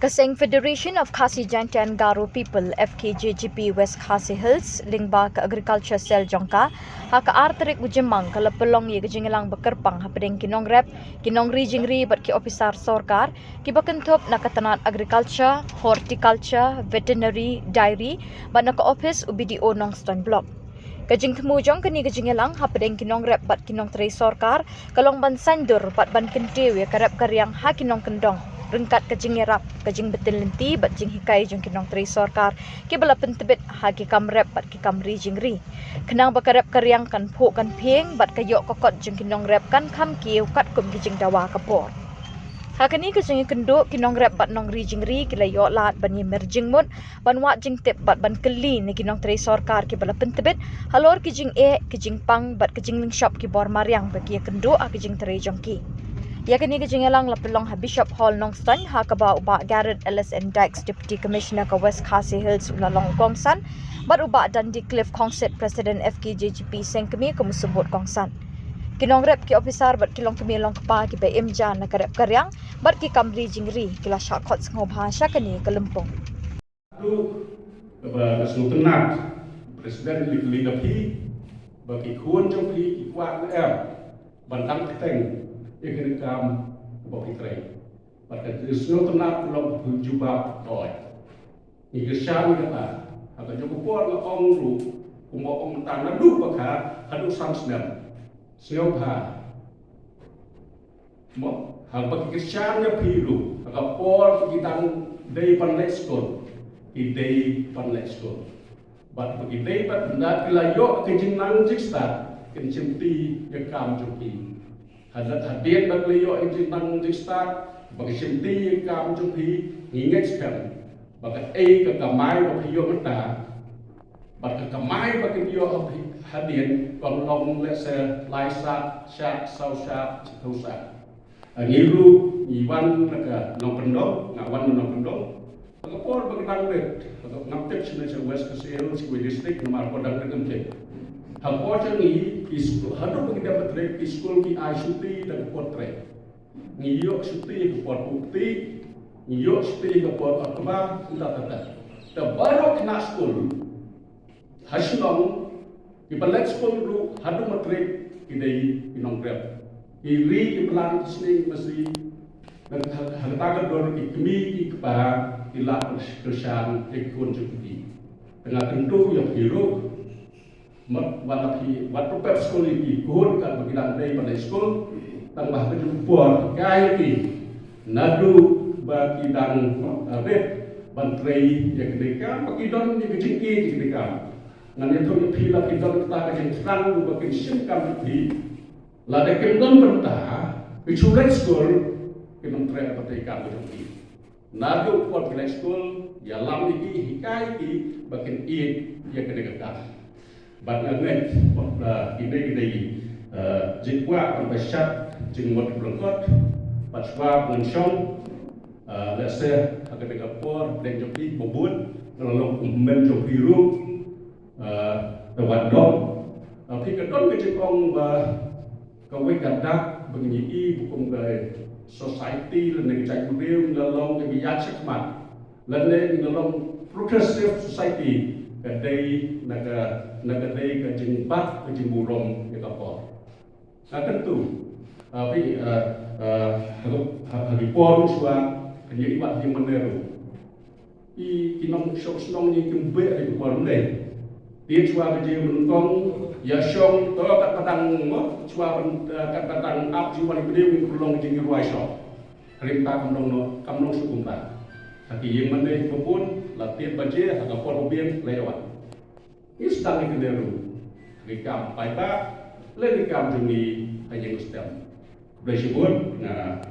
Kaseng Federation of Khasi Jaintia and Garo People FKJGP West Khasi Hills lingba ke agriculture sel jongka hak arterik bujemang kala pelong ye gejingelang bekerpang hapedeng kinong rep kinong rijingri bat ki officer sorkar ki bakentop nakatanat agriculture horticulture veterinary dairy bat nak office UBDO Nongston block. Kajing temujong kini kejingelang hapedeng kinong rep bat kinong teri sorkar kalong ban sandur bat ban kentiu ye karep karyang ha kinong kendong rengkat kajing erap kajing betul lenti bat jing hikai jong kinong teri sorkar ki bala pentebet hagi kam rep bat ki kam ri jingri kenang bakarep karyang kan pho kan pheng bat kayok kokot jong kinong rep kan kam ki ukat kum kijing dawa kapor hakani kajing kenduk kinong rep bat nong ri jingri kilayok lat ban ye merjing mut ban wat jing tep bat ban keli ni kinong teri sorkar ki bala pentebet halor kijing kijing pang bat kijing ling shop ki bor mariang bagi ye kenduk a kijing teri jongki. Yakni kejingelang lapelong ha Bishop Hall Nongston ha kaba uba Garrett LSN Dykes Deputy Commissioner ke West Khasi Hills ulalong Kongsan bat uba Dundee Cliff Kongset President FKJGP Sengkemi kemusebut Kongsan. Kinong rep ki officer bat kilong kemi long kepa ki bay imjan na karep karyang bat ki kamri jingri kila syakot sengob bahasa kini ke Lempung. Lu kesu tenat Presiden dikeli kapi bagi kuon jong pi ki kwat em bantang keteng ikram bagi tray. Pada semua tenat belum berjumpa toy. Ini syam kata, agak jauh kuat lah ong ru, kumau ong tanah du bakar, hadu samsnam, siapa? Mau hal bagi syamnya pilu, agak por kita day panlek school, day panlek school. Bat bagi day bat nak kelayok kencing nang jiksta, kencing ti yakam joki. Hadat hadir bagleyo engine nang jistar bagi senti kam jupi ingat sekali bagi ke kamai bagi yo mata bagi kamai bagi yo hadir kolong lese laisa syak sausa sausa ngiru iwan naga nong pendong ngawan nong pendong pagapor bagi nanglet bagi ngaptek sini West Khasi Hills district nomor podang ngemptek hampo ni iskul hadu bagi dapat trek iskul ki asyuti dan portret ngiyok syuti ke port bukti ngiyok syuti ke port akbar tata baru kena skul hasilong di balik skul dulu hadu matrek idei inong grab iri ki pelan sini mesti dan hartaga dor ki kemi ki kepa ila kersan ekon juti tengah tentu yang hero wat prepare school ini kuhun kan bagi day pada school tambah kejumpuan kaya ki nadu bagi dan red bantrai yang kedeka bagi don yang kecingki yang kedeka ngan itu yang pila kita kita yang terang bagi simkam di lada kendon bertah biculek school kita trai perteka berjumpi nadu buat bilik school ya lam ini hikai ki bagi iit yang kedeka bat nganget ide jikwa bersat jingwat berengkot bat swa pensiong lese agak degapor dan jopi bobut lalu men jopi ru tewat dom tapi kedon kecikong kawe gadak begini bukum ke society dan cai budem lalu ke biak sekmat lalu lalu progressive society kadai naga day kajing bat kajing burung ya kapor. Nah tentu tapi hari pon suang hanya ibat yang meneru. Kinong sok senong ni kembe di kapor ni. Dia suang kajing menuntong ya syong to kat patang suang kat patang up jiwa ni beliau yang berlong kajing ruai syok. Rimta kamdong sukum ta. Tapi yang mana pun latihan baca agak pon biang lewat. Ini sedang dikeneru. Rikam paita, le rikam juni hanya Gustiam. Bersibun. Nah.